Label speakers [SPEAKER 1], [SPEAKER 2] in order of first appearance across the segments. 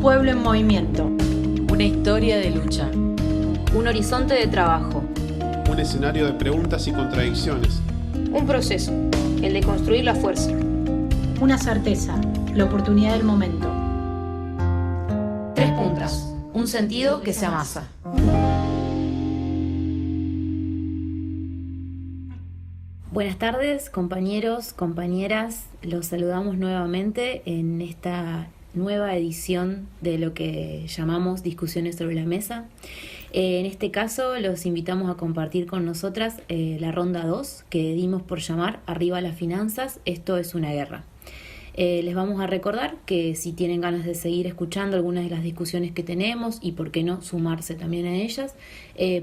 [SPEAKER 1] pueblo en movimiento.
[SPEAKER 2] Una historia de lucha.
[SPEAKER 3] Un horizonte de trabajo.
[SPEAKER 4] Un escenario de preguntas y contradicciones.
[SPEAKER 3] Un proceso, el de construir la fuerza.
[SPEAKER 1] Una certeza, la oportunidad del momento.
[SPEAKER 3] 3 puntas, un sentido que se amasa. Buenas tardes, compañeros, compañeras. Los saludamos nuevamente en esta nueva edición de lo que llamamos Discusiones sobre la Mesa. En este caso los invitamos a compartir con nosotras la ronda 2 que dimos por llamar Arriba las finanzas, esto es una guerra. Les vamos a recordar que si tienen ganas de seguir escuchando algunas de las discusiones que tenemos y por qué no sumarse también a ellas,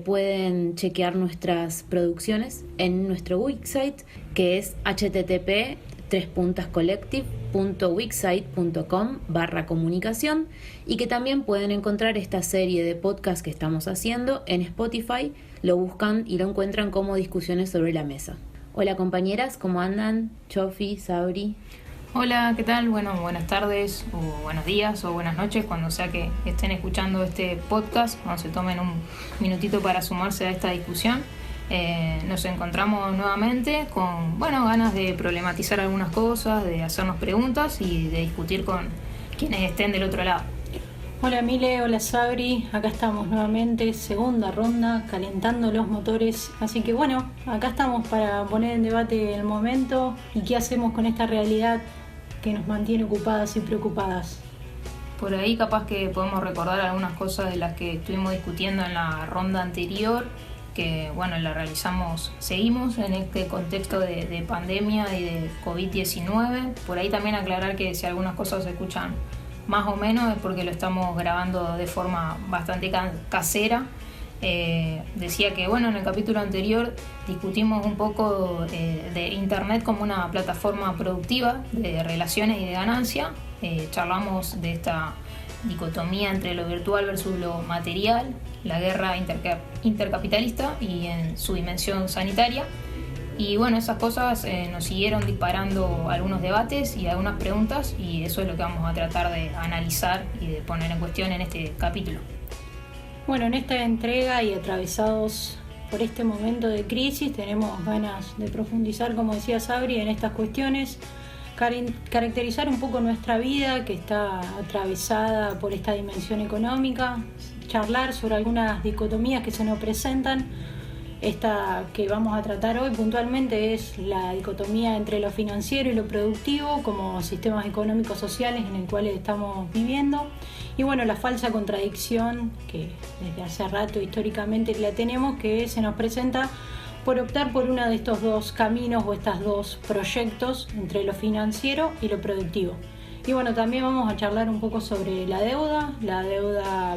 [SPEAKER 3] pueden chequear nuestras producciones en nuestro website, que es http://collective.wixsite.com/comunicación, y que también pueden encontrar esta serie de podcasts que estamos haciendo en Spotify. Lo buscan y lo encuentran como Discusiones sobre la Mesa. Hola compañeras, ¿cómo andan? Chofi, Sabri.
[SPEAKER 5] Hola, ¿qué tal? Bueno, buenas tardes, o buenos días, o buenas noches, cuando sea que estén escuchando este podcast, cuando se tomen un minutito para sumarse a esta discusión. Nos encontramos nuevamente con, ganas de problematizar algunas cosas, de hacernos preguntas y de discutir con quienes estén del otro lado.
[SPEAKER 1] Hola Mile, hola Sabri, acá estamos nuevamente, segunda ronda, calentando los motores, así que acá estamos para poner en debate el momento y qué hacemos con esta realidad que nos mantiene ocupadas y preocupadas.
[SPEAKER 5] Por ahí capaz que podemos recordar algunas cosas de las que estuvimos discutiendo en la ronda anterior, que la realizamos, seguimos en este contexto de pandemia y de COVID-19. Por ahí también aclarar que si algunas cosas se escuchan más o menos es porque lo estamos grabando de forma bastante casera. Decía que en el capítulo anterior discutimos un poco de Internet como una plataforma productiva de relaciones y de ganancia. Charlamos de esta dicotomía entre lo virtual versus lo material, la guerra intercapitalista y en su dimensión sanitaria. Y esas cosas nos siguieron disparando algunos debates y algunas preguntas, y eso es lo que vamos a tratar de analizar y de poner en cuestión en este capítulo.
[SPEAKER 1] En esta entrega y atravesados por este momento de crisis, tenemos ganas de profundizar, como decía Sabri, en estas cuestiones, caracterizar un poco nuestra vida que está atravesada por esta dimensión económica, charlar sobre algunas dicotomías que se nos presentan. Esta que vamos a tratar hoy puntualmente es la dicotomía entre lo financiero y lo productivo como sistemas económicos sociales en el cual estamos viviendo, y la falsa contradicción que desde hace rato históricamente la tenemos, que se nos presenta por optar por uno de estos dos caminos o estos dos proyectos entre lo financiero y lo productivo. Y también vamos a charlar un poco sobre la deuda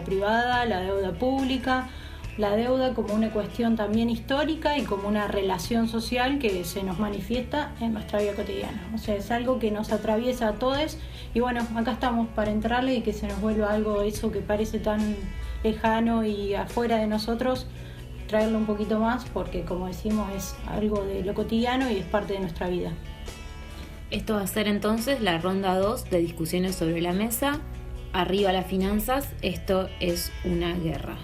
[SPEAKER 1] privada, la deuda pública, la deuda como una cuestión también histórica y como una relación social que se nos manifiesta en nuestra vida cotidiana. O sea, es algo que nos atraviesa a todos, y acá estamos para entrarle y que se nos vuelva algo eso que parece tan lejano y afuera de nosotros, traerlo un poquito más, porque como decimos es algo de lo cotidiano y es parte de nuestra vida.
[SPEAKER 3] Esto va a ser entonces la ronda 2 de Discusiones sobre la Mesa. Arriba las finanzas, esto es una guerra.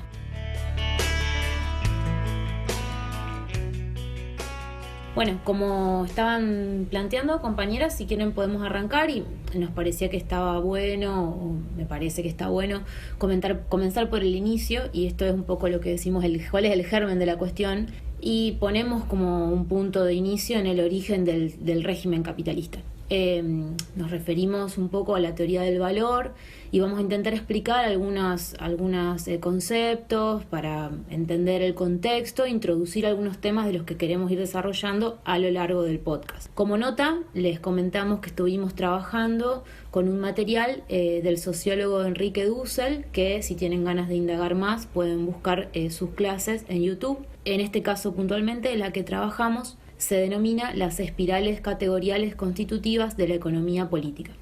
[SPEAKER 3] Como estaban planteando, compañeras, si quieren podemos arrancar, y nos parecía que estaba bueno, o me parece que está bueno, comenzar por el inicio, y esto es un poco lo que decimos, cuál es el germen de la cuestión, y ponemos como un punto de inicio en el origen del régimen capitalista. Nos referimos un poco a la teoría del valor y vamos a intentar explicar algunos conceptos para entender el contexto e introducir algunos temas de los que queremos ir desarrollando a lo largo del podcast. Como nota, les comentamos que estuvimos trabajando con un material del sociólogo Enrique Dussel, que si tienen ganas de indagar más pueden buscar sus clases en YouTube. En este caso puntualmente la que trabajamos se denomina las espirales categoriales constitutivas de la economía política.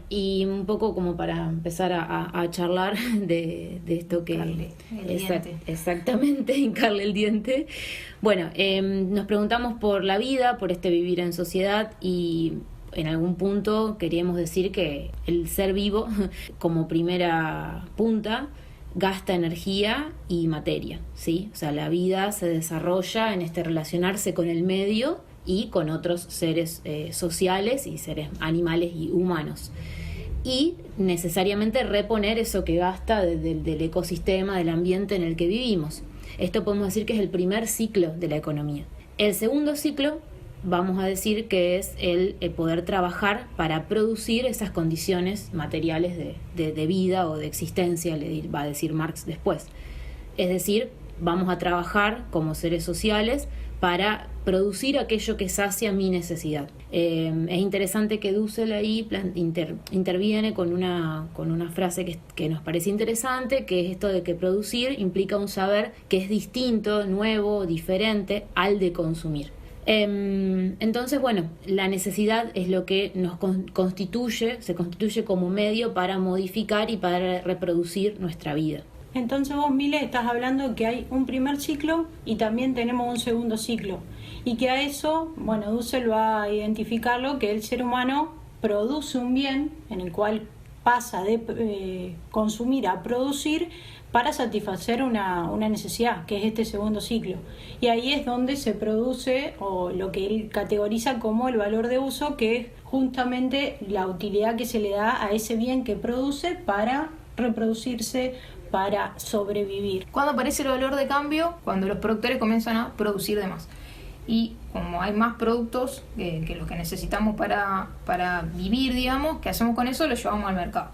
[SPEAKER 3] Y un poco como para empezar a charlar de esto que...
[SPEAKER 5] Hincarle el diente.
[SPEAKER 3] Exactamente, hincarle el diente. Nos preguntamos por la vida, por este vivir en sociedad, y en algún punto queríamos decir que el ser vivo, como primera punta, gasta energía y materia, ¿sí? O sea, la vida se desarrolla en este relacionarse con el medio y con otros seres sociales y seres animales y humanos. Y necesariamente reponer eso que gasta del ecosistema, del ambiente en el que vivimos. Esto podemos decir que es el primer ciclo de la economía. El segundo ciclo, vamos a decir que es el poder trabajar para producir esas condiciones materiales de vida o de existencia, va a decir Marx después. Es decir, vamos a trabajar como seres sociales para producir aquello que sacia mi necesidad. Es interesante que Dussel ahí interviene con una frase que nos parece interesante, que es esto de que producir implica un saber que es distinto, nuevo, diferente al de consumir. Entonces, bueno, la necesidad es lo que nos se constituye como medio para modificar y para reproducir nuestra vida.
[SPEAKER 1] Entonces vos, Mile, estás hablando que hay un primer ciclo y también tenemos un segundo ciclo. Y que a eso, bueno, Dussel va a identificarlo, que el ser humano produce un bien en el cual pasa de consumir a producir para satisfacer una necesidad, que es este segundo ciclo. Y ahí es donde se produce, o lo que él categoriza como el valor de uso, que es justamente la utilidad que se le da a ese bien que produce para reproducirse, para sobrevivir.
[SPEAKER 5] ¿Cuándo aparece el valor de cambio? Cuando los productores comienzan a producir de más. Y como hay más productos que los que necesitamos para vivir, digamos, ¿qué hacemos con eso? Lo llevamos al mercado.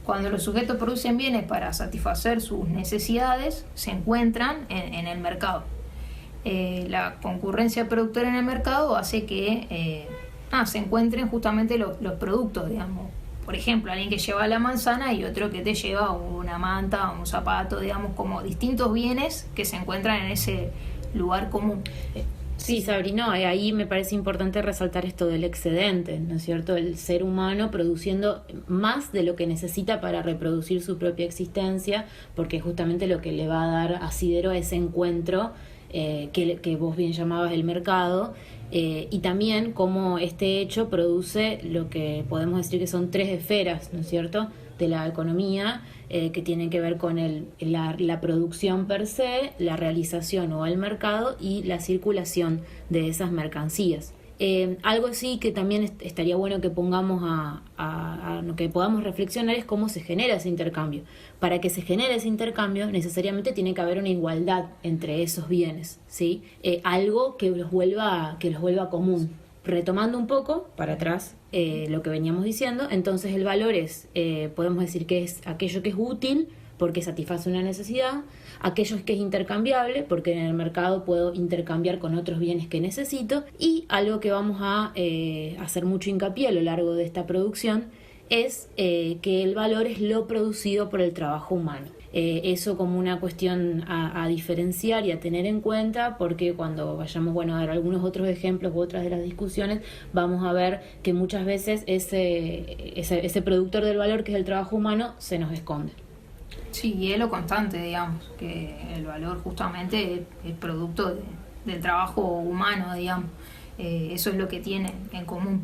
[SPEAKER 5] Cuando los sujetos producen bienes para satisfacer sus necesidades, se encuentran en el mercado. La concurrencia productora en el mercado hace que se encuentren justamente los productos, digamos. Por ejemplo, alguien que lleva la manzana y otro que te lleva una manta, un zapato, digamos, como distintos bienes que se encuentran en ese lugar común.
[SPEAKER 3] Sí, Sabri, no, ahí me parece importante resaltar esto del excedente, ¿no es cierto? El ser humano produciendo más de lo que necesita para reproducir su propia existencia, porque justamente lo que le va a dar asidero a ese encuentro que vos bien llamabas el mercado, y también cómo este hecho produce lo que podemos decir que son 3 esferas, ¿no es cierto?, de la economía, que tienen que ver con la producción per se, la realización o el mercado y la circulación de esas mercancías. Algo sí que también estaría bueno que pongamos que podamos reflexionar es cómo se genera ese intercambio. Para que se genere ese intercambio necesariamente tiene que haber una igualdad entre esos bienes, ¿sí? Algo que los vuelva común. Retomando un poco para atrás lo que veníamos diciendo, entonces el valor es, podemos decir que es aquello que es útil porque satisface una necesidad, aquello que es intercambiable porque en el mercado puedo intercambiar con otros bienes que necesito, y algo que vamos a hacer mucho hincapié a lo largo de esta producción es que el valor es lo producido por el trabajo humano. Eso como una cuestión a diferenciar y a tener en cuenta, porque cuando vayamos a dar algunos otros ejemplos u otras de las discusiones, vamos a ver que muchas veces ese productor del valor, que es el trabajo humano, se nos esconde.
[SPEAKER 5] Sí, y es lo constante, digamos, que el valor justamente es producto del trabajo humano, digamos. Eso es lo que tienen en común.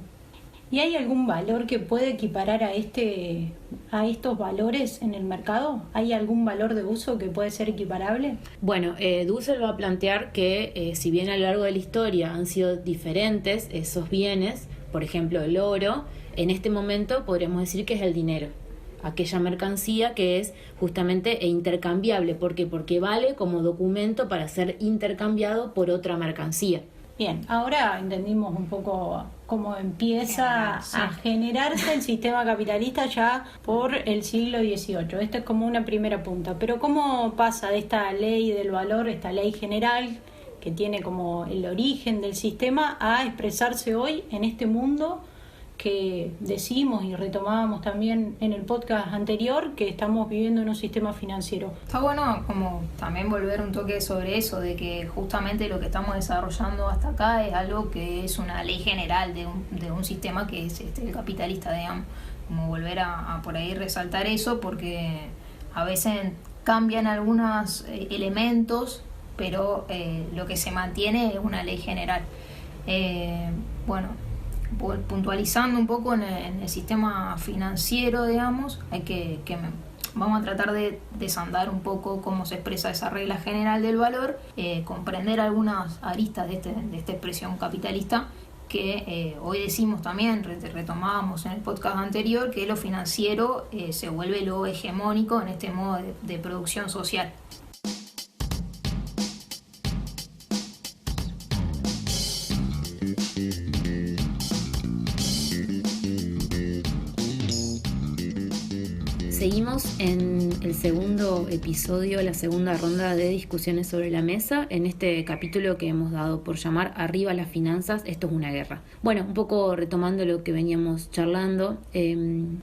[SPEAKER 1] ¿Y hay algún valor que puede equiparar a estos valores en el mercado? ¿Hay algún valor de uso que puede ser equiparable?
[SPEAKER 3] Bueno, Dussel va a plantear que si bien a lo largo de la historia han sido diferentes esos bienes, por ejemplo el oro, en este momento podríamos decir que es el dinero, aquella mercancía que es justamente intercambiable. ¿Por qué? Porque vale como documento para ser intercambiado por otra mercancía.
[SPEAKER 1] Bien, ahora entendimos un poco cómo empieza a generarse el sistema capitalista ya por el siglo XVIII. Esta es como una primera punta. Pero ¿cómo pasa de esta ley del valor, esta ley general que tiene como el origen del sistema, a expresarse hoy en este mundo que decimos y retomábamos también en el podcast anterior, que estamos viviendo en un sistema financiero?
[SPEAKER 5] Está bueno como también volver un toque sobre eso, de que justamente lo que estamos desarrollando hasta acá es algo que es una ley general de un sistema que es el capitalista, digamos. Como volver a por ahí resaltar eso, porque a veces cambian algunos elementos, pero lo que se mantiene es una ley general. puntualizando un poco en el sistema financiero, digamos, vamos a tratar de desandar un poco cómo se expresa esa regla general del valor, comprender algunas aristas de esta expresión capitalista que hoy decimos también, retomábamos en el podcast anterior, que lo financiero se vuelve lo hegemónico en este modo de producción social.
[SPEAKER 3] Seguimos en el segundo episodio, la segunda ronda de discusiones sobre la mesa, en este capítulo que hemos dado por llamar Arriba las finanzas, esto es una guerra. Bueno, un poco retomando lo que veníamos charlando,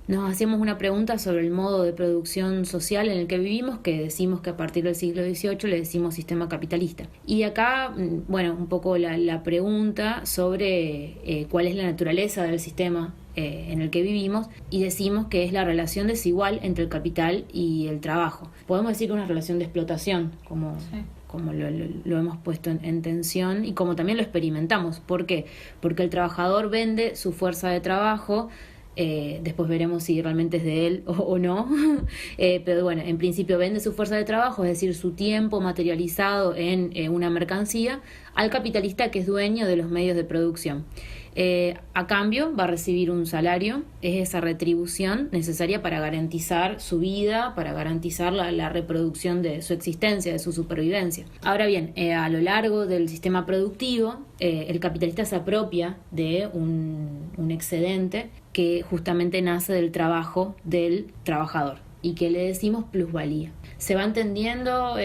[SPEAKER 3] nos hacíamos una pregunta sobre el modo de producción social en el que vivimos, que decimos que a partir del siglo XVIII le decimos sistema capitalista. Y acá, bueno, un poco la pregunta sobre cuál es la naturaleza del sistema en el que vivimos, y decimos que es la relación desigual entre el capital y el trabajo. Podemos decir que es una relación de explotación, como lo hemos puesto en tensión y como también lo experimentamos. ¿Por qué? Porque el trabajador vende su fuerza de trabajo, después veremos si realmente es de él o no, pero bueno, en principio vende su fuerza de trabajo, es decir, su tiempo materializado en una mercancía, al capitalista que es dueño de los medios de producción. A cambio va a recibir un salario, es esa retribución necesaria para garantizar su vida, para garantizar la reproducción de su existencia, de su supervivencia. Ahora bien, a lo largo del sistema productivo, el capitalista se apropia de un excedente que justamente nace del trabajo del trabajador y que le decimos plusvalía. ¿Se va entendiendo?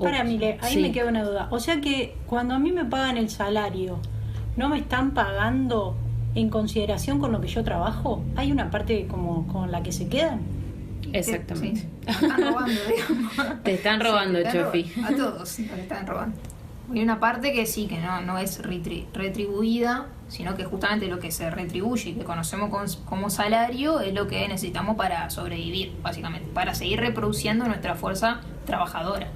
[SPEAKER 1] Para Mile, ahí
[SPEAKER 3] sí.
[SPEAKER 1] Me queda una duda. O sea que cuando a mí me pagan el salario, ¿no me están pagando en consideración con lo que yo trabajo? ¿Hay una parte como con la que se quedan?
[SPEAKER 3] Exactamente.
[SPEAKER 5] Sí, te están robando, digamos.
[SPEAKER 3] Te están robando, Chofi.
[SPEAKER 5] A todos nos están robando. Hay una parte que sí, que no es retribuida, sino que justamente lo que se retribuye y que conocemos como salario es lo que necesitamos para sobrevivir, básicamente, para seguir reproduciendo nuestra fuerza trabajadora.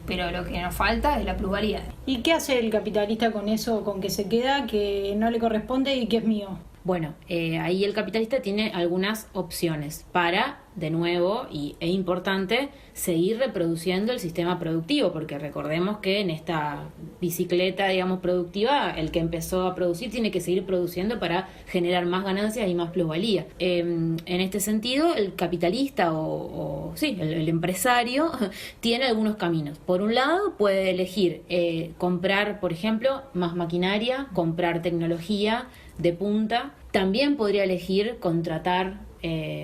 [SPEAKER 5] Pero lo que nos falta es la plusvalía.
[SPEAKER 1] ¿Y qué hace el capitalista con eso, con que se queda, que no le corresponde y que es mío?
[SPEAKER 3] Bueno, ahí el capitalista tiene algunas opciones para, de nuevo, e importante, seguir reproduciendo el sistema productivo, porque recordemos que en esta bicicleta, digamos, productiva, el que empezó a producir tiene que seguir produciendo para generar más ganancias y más plusvalía. En este sentido, el capitalista el empresario tiene algunos caminos. Por un lado, puede elegir comprar, por ejemplo, más maquinaria, comprar tecnología de punta. También podría elegir contratar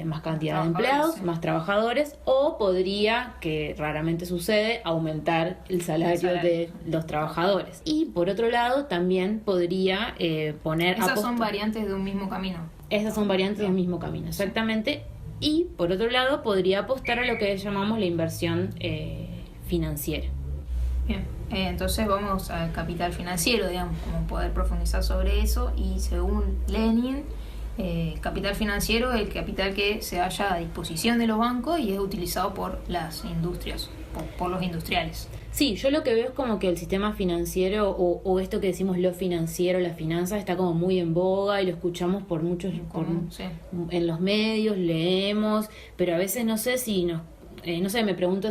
[SPEAKER 3] más cantidad de empleados, más trabajadores, o podría, que raramente sucede, aumentar el salario de los trabajadores. Y por otro lado, también podría poner...
[SPEAKER 5] Esas son variantes de un mismo camino.
[SPEAKER 3] Esas son variantes del mismo camino, exactamente. Y por otro lado, podría apostar a lo que llamamos la inversión financiera.
[SPEAKER 5] Bien, entonces vamos al capital financiero, digamos, como poder profundizar sobre eso. Y según Lenin, capital financiero es el capital que se halla a disposición de los bancos y es utilizado por las industrias, por los industriales.
[SPEAKER 3] Sí, yo lo que veo es como que el sistema financiero o esto que decimos lo financiero, las finanzas, está como muy en boga y lo escuchamos por muchos,
[SPEAKER 5] Sí.
[SPEAKER 3] en los medios, leemos, pero a veces no sé si me pregunto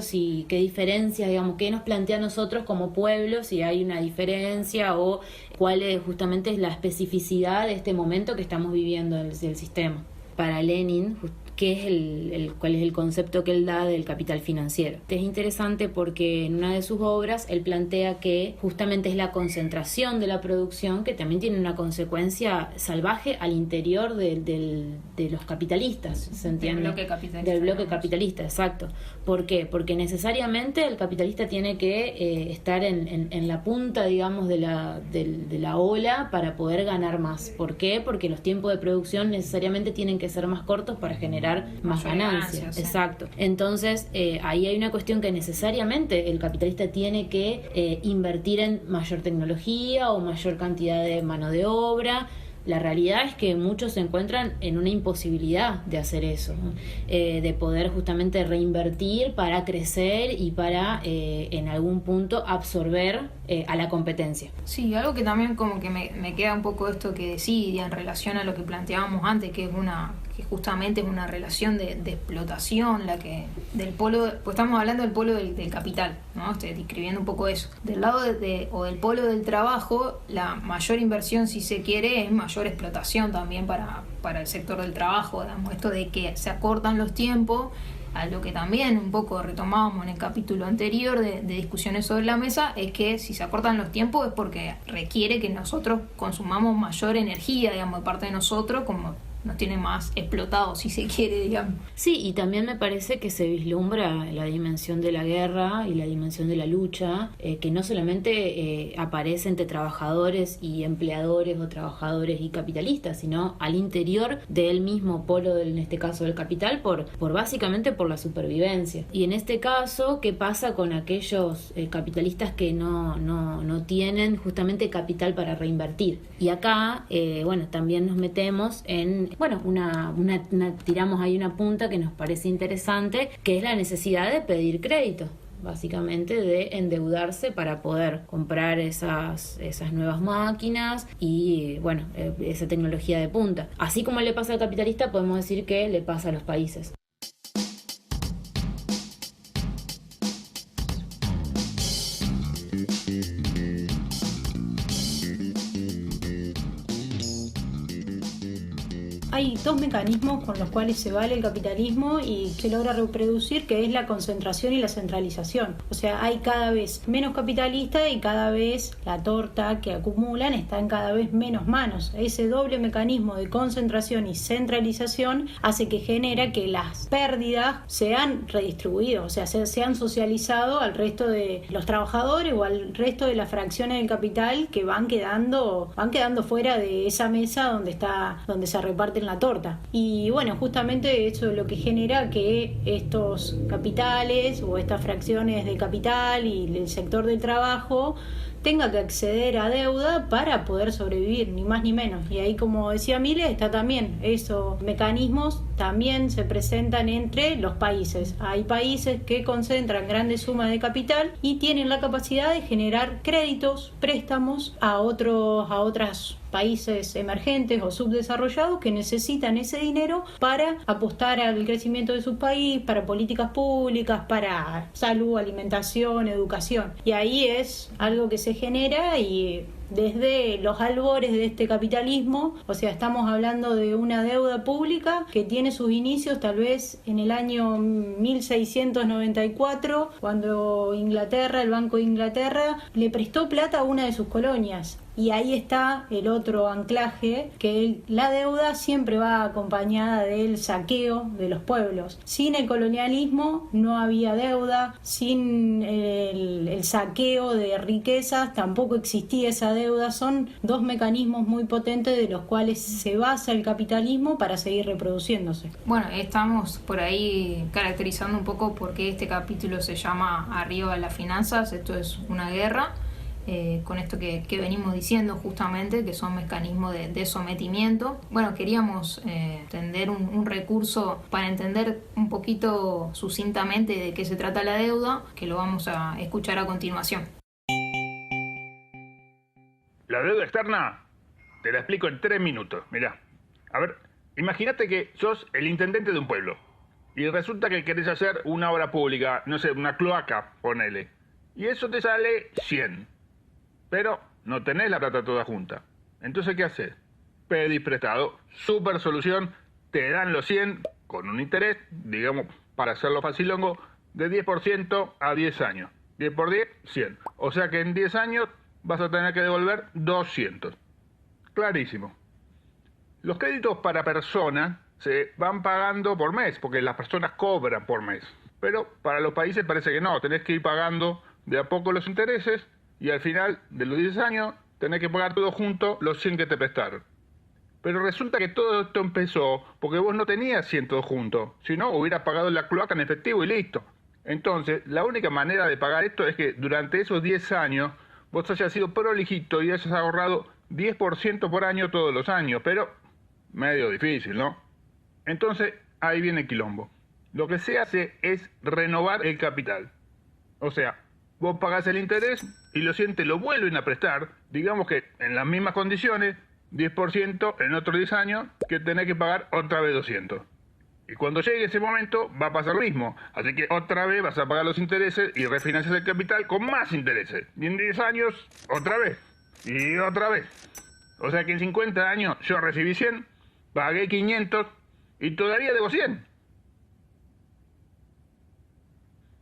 [SPEAKER 3] qué diferencia, digamos, qué nos plantea a nosotros como pueblo, si hay una diferencia o cuál es justamente la especificidad de este momento que estamos viviendo del sistema. Para Lenin, cuál es el concepto que él da del capital financiero. Es interesante porque en una de sus obras él plantea que justamente es la concentración de la producción que también tiene una consecuencia salvaje al interior de los capitalistas, ¿se entiende? Del bloque capitalista, exacto. ¿Por qué? Porque necesariamente el capitalista tiene que estar en la punta, digamos, de la ola para poder ganar más. ¿Por qué? Porque los tiempos de producción necesariamente tienen que ser más cortos para generar más ganancias.
[SPEAKER 5] Sí.
[SPEAKER 3] Exacto. Entonces, ahí hay una cuestión que necesariamente el capitalista tiene que invertir en mayor tecnología o mayor cantidad de mano de obra. La realidad es que muchos se encuentran en una imposibilidad de hacer eso, ¿no? De poder justamente reinvertir para crecer y para en algún punto absorber a la competencia.
[SPEAKER 5] Sí, algo que también como que me queda un poco esto que decía en relación a lo que planteábamos antes, que justamente es una relación de explotación, la que del polo, pues estamos hablando del polo del capital, ¿no? Estoy describiendo un poco eso. Del lado o del polo del trabajo, la mayor inversión, si se quiere, es mayor explotación también para el sector del trabajo, digamos, esto de que se acortan los tiempos, a lo que también un poco retomábamos en el capítulo anterior de discusiones sobre la mesa, es que si se acortan los tiempos es porque requiere que nosotros consumamos mayor energía, digamos, de parte de nosotros, como nos tiene más explotados, si se quiere, digamos.
[SPEAKER 3] Sí, y también me parece que se vislumbra la dimensión de la guerra y la dimensión de la lucha, que no solamente aparece entre trabajadores y empleadores o trabajadores y capitalistas, sino al interior del mismo polo, en este caso del capital, por básicamente por la supervivencia. Y en este caso, ¿qué pasa con aquellos capitalistas que no tienen justamente capital para reinvertir? Y acá, también nos metemos en tiramos ahí una punta que nos parece interesante, que es la necesidad de pedir crédito, básicamente de endeudarse para poder comprar esas nuevas máquinas y esa tecnología de punta. Así como le pasa al capitalista, podemos decir que le pasa a los países.
[SPEAKER 1] Hay dos mecanismos con los cuales se vale el capitalismo y se logra reproducir, que es la concentración y la centralización. O sea, hay cada vez menos capitalistas y cada vez la torta que acumulan está en cada vez menos manos. Ese doble mecanismo de concentración y centralización hace que genera que las pérdidas sean redistribuidas, o sea, se han socializado al resto de los trabajadores o al resto de las fracciones del capital que van quedando fuera de esa mesa donde se reparten la torta. Y bueno, justamente eso es lo que genera que estos capitales o estas fracciones de capital y el sector del trabajo tenga que acceder a deuda para poder sobrevivir, ni más ni menos. Y ahí, como decía Mile, está también esos mecanismos también se presentan entre los países. Hay países que concentran grandes sumas de capital y tienen la capacidad de generar créditos, préstamos a otros países emergentes o subdesarrollados que necesitan ese dinero para apostar al crecimiento de su país, para políticas públicas, para salud, alimentación, educación. Y ahí es algo que se genera y desde los albores de este capitalismo, o sea, estamos hablando de una deuda pública que tiene sus inicios tal vez en el año 1694, cuando el Banco de Inglaterra, le prestó plata a una de sus colonias. Y ahí está el otro anclaje, que la deuda siempre va acompañada del saqueo de los pueblos. Sin el colonialismo no había deuda, sin el saqueo de riquezas tampoco existía esa deuda. Son dos mecanismos muy potentes de los cuales se basa el capitalismo para seguir reproduciéndose.
[SPEAKER 5] Bueno, estamos por ahí caracterizando un poco por qué este capítulo se llama Arriba las finanzas, esto es una guerra. Con esto que venimos diciendo justamente, que son mecanismos de sometimiento. Bueno, queríamos tender un recurso para entender un poquito sucintamente de qué se trata la deuda, que lo vamos a escuchar a continuación.
[SPEAKER 6] La deuda externa te la explico en 3 minutos. Mirá, a ver, imagínate que sos el intendente de un pueblo y resulta que querés hacer una obra pública, no sé, una cloaca, ponele, y eso te sale 100. Pero no tenés la plata toda junta. Entonces, ¿qué haces? Pedís prestado. Super solución. Te dan los 100 con un interés, digamos, para hacerlo facilongo, de 10% a 10 años. 10 por 10, 100. O sea que en 10 años vas a tener que devolver 200. Clarísimo. Los créditos para personas se van pagando por mes, porque las personas cobran por mes. Pero para los países parece que no. Tenés que ir pagando de a poco los intereses y al final de los 10 años tenés que pagar todo junto los 100 que te prestaron. Pero resulta que todo esto empezó porque vos no tenías 100 todos juntos, si no hubieras pagado la cloaca en efectivo y listo. Entonces, la única manera de pagar esto es que durante esos 10 años vos hayas sido prolijito y hayas ahorrado 10% por año todos los años, pero medio difícil, ¿no? Entonces, ahí viene el quilombo. Lo que se hace es renovar el capital. O sea, vos pagás el interés y los clientes lo vuelven a prestar, digamos que en las mismas condiciones, 10% en otros 10 años, que tenés que pagar otra vez 200. Y cuando llegue ese momento va a pasar lo mismo. Así que otra vez vas a pagar los intereses y refinancias el capital con más intereses. Y en 10 años, otra vez. Y otra vez. O sea que en 50 años yo recibí 100, pagué 500 y todavía debo 100.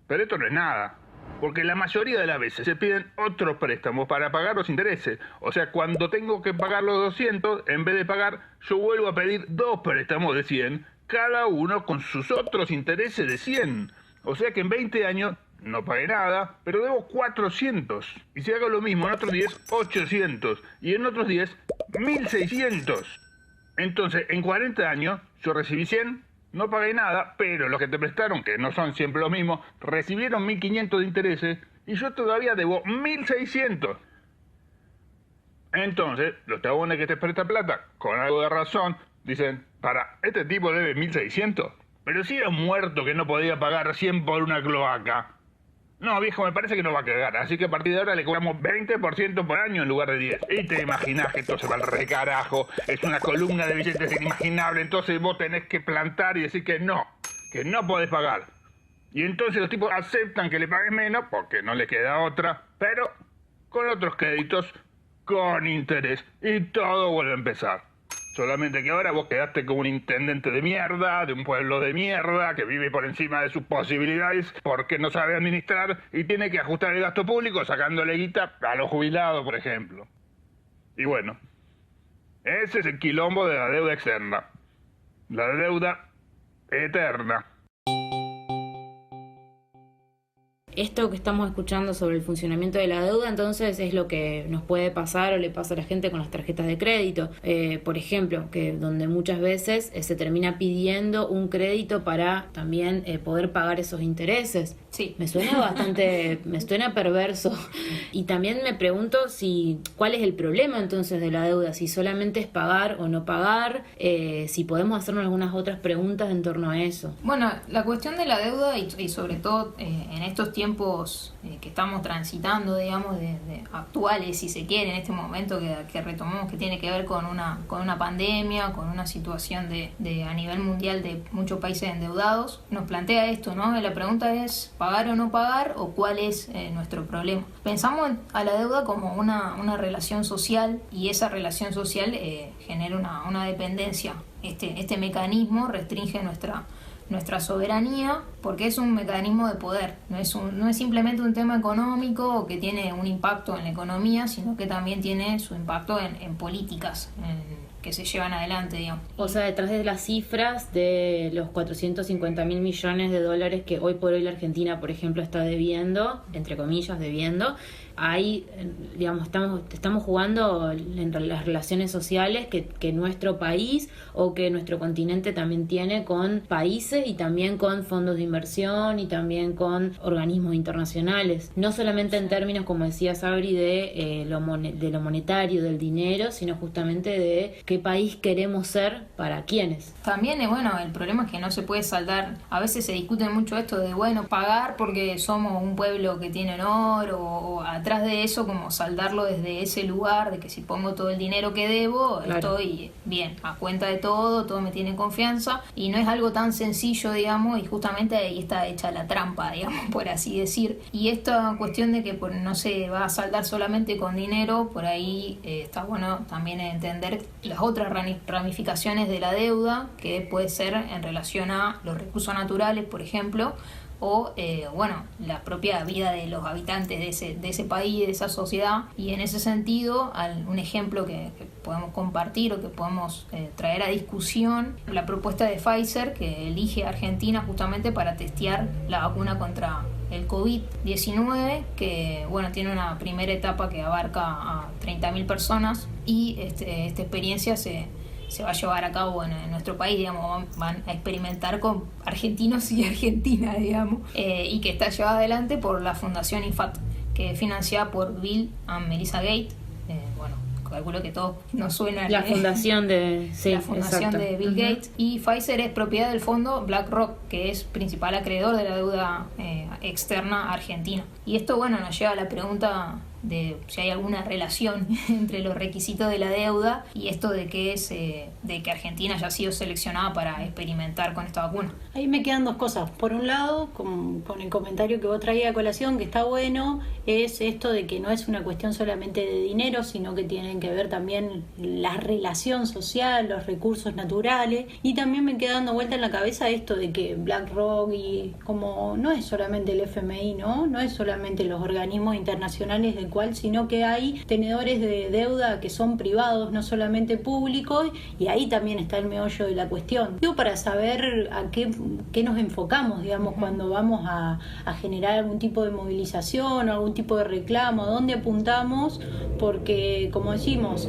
[SPEAKER 6] Pero esto no es nada. Porque la mayoría de las veces se piden otros préstamos para pagar los intereses. O sea, cuando tengo que pagar los 200, en vez de pagar, yo vuelvo a pedir 2 préstamos de 100, cada uno con sus otros intereses de 100. O sea que en 20 años no pagué nada, pero debo 400. Y si hago lo mismo en otros 10, 800. Y en otros 10, 1600. Entonces, en 40 años, yo recibí 100, no pagué nada, pero los que te prestaron, que no son siempre los mismos, recibieron 1500 de intereses y yo todavía debo 1600. Entonces, los chabones que te prestan plata, con algo de razón, dicen, este tipo debe 1600. Pero si era un muerto que no podía pagar 100 por una cloaca. No, viejo, me parece que no va a cagar, así que a partir de ahora le cobramos 20% por año en lugar de 10. Y te imaginás que esto se va al recarajo, es una columna de billetes inimaginable, entonces vos tenés que plantar y decir que no podés pagar. Y entonces los tipos aceptan que le pagues menos, porque no le queda otra, pero con otros créditos, con interés, y todo vuelve a empezar. Solamente que ahora vos quedaste como un intendente de mierda, de un pueblo de mierda, que vive por encima de sus posibilidades porque no sabe administrar y tiene que ajustar el gasto público sacándole guita a los jubilados, por ejemplo. Y bueno, ese es el quilombo de la deuda externa. La deuda eterna.
[SPEAKER 3] Esto que estamos escuchando sobre el funcionamiento de la deuda, entonces, es lo que nos puede pasar o le pasa a la gente con las tarjetas de crédito. Por ejemplo, que donde muchas veces se termina pidiendo un crédito para también poder pagar esos intereses.
[SPEAKER 5] Sí.
[SPEAKER 3] Me suena me suena perverso. Y también me pregunto cuál es el problema entonces de la deuda, si solamente es pagar o no pagar, si podemos hacernos algunas otras preguntas en torno a eso.
[SPEAKER 5] Bueno, la cuestión de la deuda y sobre todo en estos tiempos que estamos transitando, digamos, de actuales, si se quiere, en este momento que retomamos, que tiene que ver con una pandemia, con una situación de a nivel mundial de muchos países endeudados, nos plantea esto, ¿no? La pregunta es, ¿pagar o no pagar? ¿O cuál es nuestro problema? Pensamos a la deuda como una relación social, y esa relación social genera una dependencia. Este mecanismo restringe nuestra soberanía porque es un mecanismo de poder, no es simplemente un tema económico o que tiene un impacto en la economía, sino que también tiene su impacto en políticas que se llevan adelante, digamos.
[SPEAKER 3] O sea, detrás de las cifras de los 450.000 millones de dólares que hoy por hoy la Argentina, por ejemplo, está debiendo, entre comillas, hay, digamos, estamos jugando en las relaciones sociales que nuestro país o que nuestro continente también tiene con países y también con fondos de inversión y también con organismos internacionales. No solamente en términos, como decía Sabri, de lo monetario, del dinero, sino justamente de qué país queremos ser para quiénes.
[SPEAKER 5] También, el problema es que no se puede saldar. A veces se discute mucho esto de, pagar porque somos un pueblo que tiene honor o atrás de eso, como saldarlo desde ese lugar de que si pongo todo el dinero que debo, claro, estoy bien, a cuenta de todo me tiene confianza, y no es algo tan sencillo, digamos, y justamente ahí está hecha la trampa, digamos, por así decir. Y esta cuestión de que no se va a saldar solamente con dinero, por ahí está bueno también entender las otras ramificaciones de la deuda, que puede ser en relación a los recursos naturales, por ejemplo, o la propia vida de los habitantes de ese país, de esa sociedad. Y en ese sentido, un ejemplo que podemos compartir o que podemos traer a discusión, la propuesta de Pfizer, que elige a Argentina justamente para testear la vacuna contra el COVID-19, que tiene una primera etapa que abarca a 30.000 personas, y esta experiencia se va a llevar a cabo en nuestro país, digamos, van a experimentar con argentinos y argentinas, digamos, y que está llevada adelante por la Fundación IFAT, que es financiada por Bill and Melinda Gates. Calculo que todos nos suena
[SPEAKER 3] la fundación de
[SPEAKER 5] Bill Gates. Y Pfizer es propiedad del fondo BlackRock, que es principal acreedor de la deuda externa argentina. Y esto nos lleva a la pregunta si hay alguna relación entre los requisitos de la deuda y esto de que Argentina haya sido seleccionada para experimentar con esta vacuna.
[SPEAKER 1] Ahí me quedan dos cosas. Por un lado, con el comentario que vos traías a colación, que está bueno, es esto de que no es una cuestión solamente de dinero, sino que tienen que ver también la relación social, los recursos naturales, y también me queda dando vuelta en la cabeza esto de que BlackRock y como no es solamente el FMI, no es solamente los organismos internacionales del cual, sino que hay tenedores de deuda que son privados, no solamente públicos, y ahí también está el meollo de la cuestión. Digo, para saber a qué nos enfocamos, digamos, cuando vamos a generar algún tipo de movilización o algún tipo de reclamo, a dónde apuntamos, porque como decimos,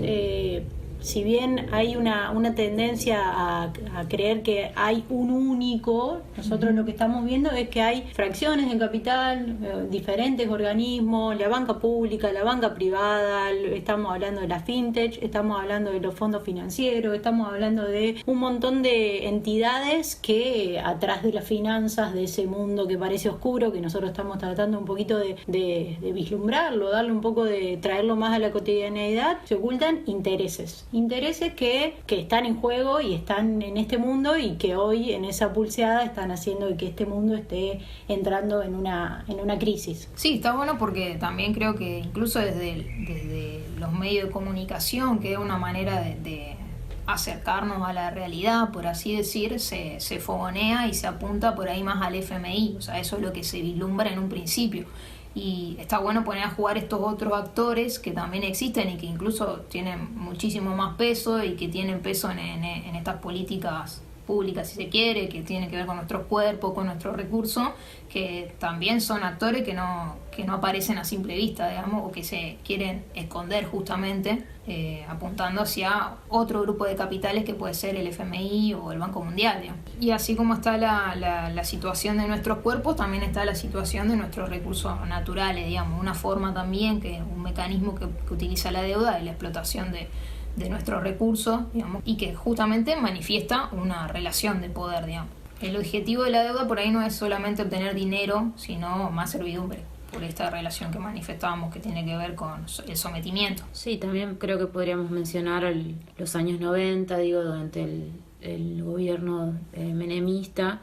[SPEAKER 1] si bien hay una tendencia a creer que hay un único, nosotros lo que estamos viendo es que hay fracciones de capital, diferentes organismos, la banca pública, la banca privada, estamos hablando de la fintech, estamos hablando de los fondos financieros, estamos hablando de un montón de entidades que atrás de las finanzas, de ese mundo que parece oscuro, que nosotros estamos tratando un poquito de vislumbrarlo, darle un poco de traerlo más a la cotidianeidad, se ocultan intereses que están en juego y están en este mundo y que hoy en esa pulseada están haciendo que este mundo esté entrando en una crisis.
[SPEAKER 5] Sí, está bueno porque también creo que incluso desde los medios de comunicación, que es una manera de acercarnos a la realidad, por así decir, se fogonea y se apunta por ahí más al FMI, o sea, eso es lo que se vislumbra en un principio. Y está bueno poner a jugar estos otros actores que también existen y que incluso tienen muchísimo más peso y que tienen peso en estas políticas públicas, si se quiere, que tienen que ver con nuestros cuerpos, con nuestros recursos, que también son actores que no aparecen a simple vista, digamos, o que se quieren esconder justamente, apuntando hacia otro grupo de capitales que puede ser el FMI o el Banco Mundial, digamos. Y así como está la situación de nuestros cuerpos, también está la situación de nuestros recursos naturales, digamos, una forma también, que un mecanismo que utiliza la deuda es la explotación de nuestros recursos, digamos, y que justamente manifiesta una relación de poder, digamos. El objetivo de la deuda por ahí no es solamente obtener dinero, sino más servidumbre, por esta relación que manifestábamos que tiene que ver con el sometimiento.
[SPEAKER 3] Sí, también creo que podríamos mencionar los años 90, durante el gobierno menemista,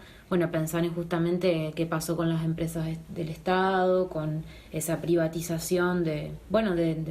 [SPEAKER 3] pensar en justamente qué pasó con las empresas del Estado, con esa privatización de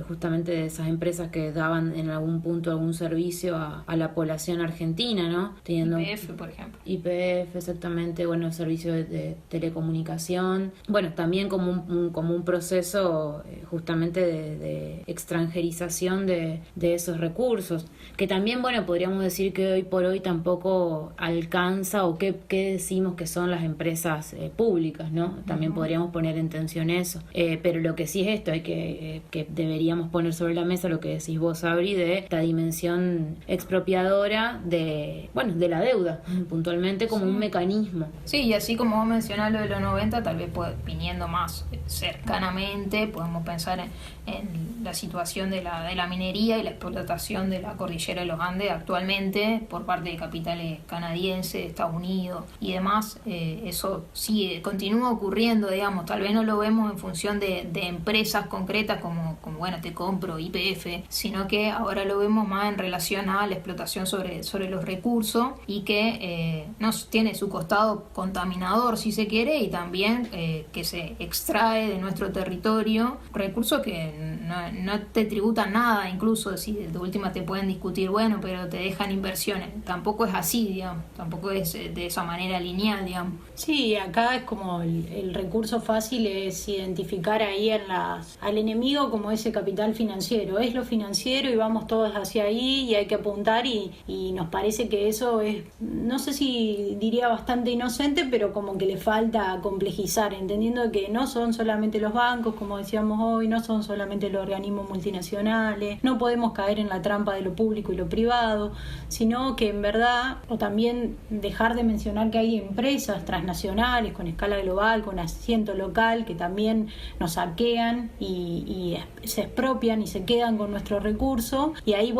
[SPEAKER 3] justamente de esas empresas que daban en algún punto algún servicio a la población argentina, ¿no?
[SPEAKER 5] Teniendo YPF, por ejemplo.
[SPEAKER 3] YPF, exactamente, el servicio de telecomunicación. También como un proceso justamente de extranjerización de esos recursos, que también, podríamos decir que hoy por hoy tampoco alcanza, o qué decimos que son las empresas públicas, ¿no? También podríamos poner en tensión eso. Pero lo que sí es esto, hay que deberíamos poner sobre la mesa lo que decís vos, Sabri, de esta dimensión expropiadora de la deuda, puntualmente como un mecanismo.
[SPEAKER 5] Sí, y así como vos mencionás lo de los 90, tal vez viniendo más cercanamente, podemos pensar en la situación de la minería y la explotación de la cordillera de los Andes actualmente por parte de capitales canadienses, Estados Unidos y demás. Eso sí continúa ocurriendo, digamos, tal vez no lo vemos en función de empresas concretas como te compro YPF, sino que ahora lo vemos más en relación a la explotación sobre los recursos y que tiene su costado contaminador, si se quiere, y también que se extrae de nuestro territorio recursos que no te tributan nada, incluso si de última te pueden discutir, pero te dejan inversiones. Tampoco es así, digamos, tampoco es de esa manera lineal, digamos.
[SPEAKER 1] Sí, acá es como el recurso fácil es identificar ahí al enemigo como ese capital financiero. Es lo financiero y vamos todos hacia ahí y hay que apuntar y nos parece que eso es, no sé si diría bastante inocente, pero como que le falta complejizar, entendiendo que no son solamente los bancos, como decíamos hoy, no son solamente los organismos multinacionales, no podemos caer en la trampa de lo público y lo privado, sino que en verdad, o también dejar de mencionar que hay empresas transnacionales con escala global, con asiento local, que también nos saquean y se expropian y se quedan con nuestro recurso, y ahí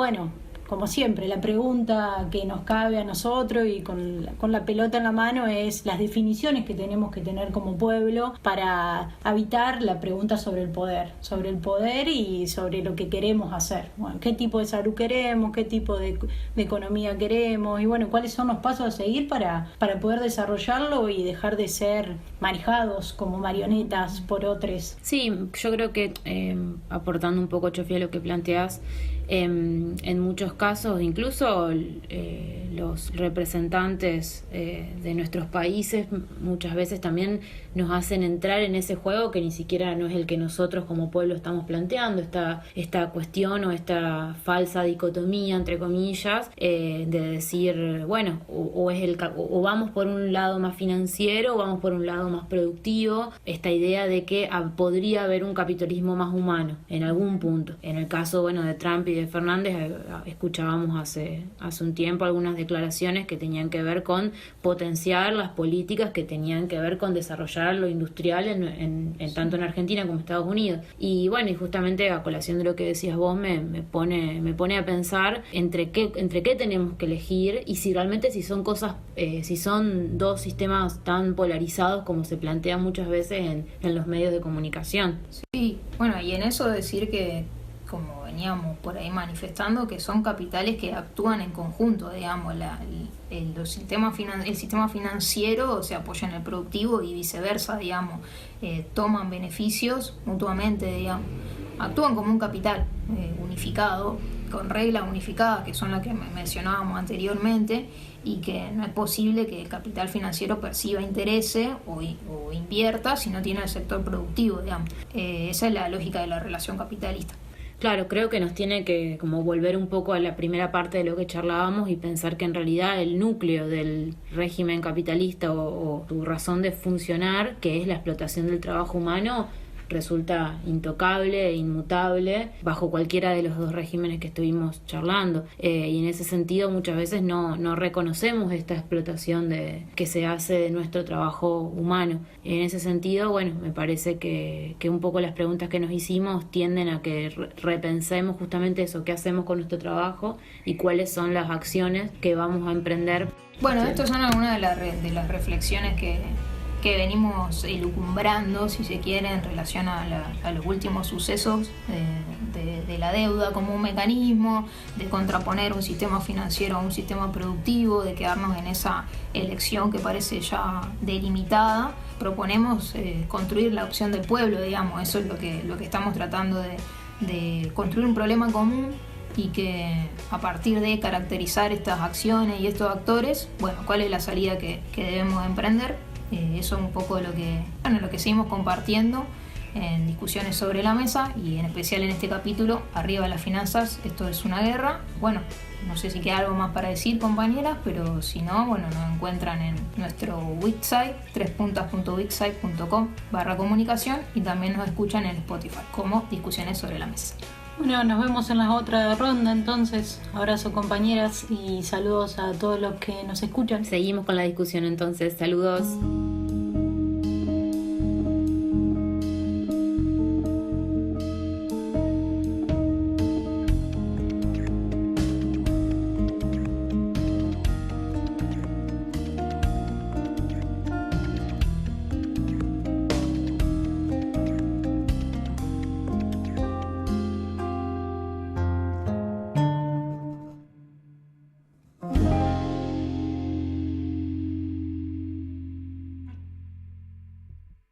[SPEAKER 1] como siempre, la pregunta que nos cabe a nosotros y con la pelota en la mano es las definiciones que tenemos que tener como pueblo para evitar la pregunta sobre el poder y sobre lo que queremos hacer. Bueno, qué tipo de salud queremos, qué tipo de economía queremos y bueno, cuáles son los pasos a seguir para poder desarrollarlo y dejar de ser manejados como marionetas por otros.
[SPEAKER 3] Sí, yo creo que aportando un poco, Chofi, a lo que planteás, en muchos casos, incluso los representantes de nuestros países muchas veces también nos hacen entrar en ese juego que ni siquiera no es el que nosotros como pueblo estamos planteando, esta cuestión o esta falsa dicotomía, entre comillas, de decir, bueno, o vamos por un lado más financiero o vamos por un lado más productivo, esta idea de que podría haber un capitalismo más humano en algún punto. En el caso, bueno, de Trump y de Fernández, escuchábamos hace un tiempo algunas declaraciones que tenían que ver con potenciar las políticas que tenían que ver con desarrollar lo industrial en tanto en Argentina como en Estados Unidos. Y bueno, y justamente a colación de lo que decías vos, me pone a pensar entre qué tenemos que elegir y si realmente si son dos sistemas tan polarizados como se plantea muchas veces en los medios de comunicación.
[SPEAKER 5] Sí, bueno, y en eso decir que, como veníamos por ahí manifestando, que son capitales que actúan en conjunto, digamos, el sistema financiero se apoya en el productivo y viceversa, digamos, toman beneficios mutuamente, digamos, actúan como un capital unificado, con reglas unificadas que son las que mencionábamos anteriormente, y que no es posible que el capital financiero perciba intereses o invierta si no tiene el sector productivo, digamos. Esa es la lógica de la relación capitalista.
[SPEAKER 3] Claro, creo que nos tiene que como volver un poco a la primera parte de lo que charlábamos y pensar que en realidad el núcleo del régimen capitalista o su razón de funcionar, que es la explotación del trabajo humano, resulta intocable e inmutable bajo cualquiera de los dos regímenes que estuvimos charlando, y en ese sentido muchas veces no reconocemos esta explotación que se hace de nuestro trabajo humano. En ese sentido, bueno, me parece que un poco las preguntas que nos hicimos tienden a que repensemos justamente eso, qué hacemos con nuestro trabajo y cuáles son las acciones que vamos a emprender.
[SPEAKER 5] Bueno, estas son algunas de las reflexiones que venimos elucumbrando, si se quiere, en relación a los últimos sucesos de la deuda como un mecanismo, de contraponer un sistema financiero a un sistema productivo, de quedarnos en esa elección que parece ya delimitada. Proponemos construir la opción del pueblo, digamos, eso es lo que estamos tratando de construir un problema común y que a partir de caracterizar estas acciones y estos actores, bueno, cuál es la salida que debemos emprender. Eso es un poco lo que seguimos compartiendo en discusiones sobre la mesa y en especial en este capítulo, Arriba las finanzas, esto es una guerra. Bueno, no sé si queda algo más para decir, compañeras, pero si no, bueno, nos encuentran en nuestro website, trespuntas.wixsite.com/comunicación, y también nos escuchan en Spotify como Discusiones sobre la mesa.
[SPEAKER 1] Bueno, nos vemos en la otra ronda entonces. Abrazo, compañeras, y saludos a todos los que nos escuchan.
[SPEAKER 3] Seguimos con la discusión entonces. Saludos.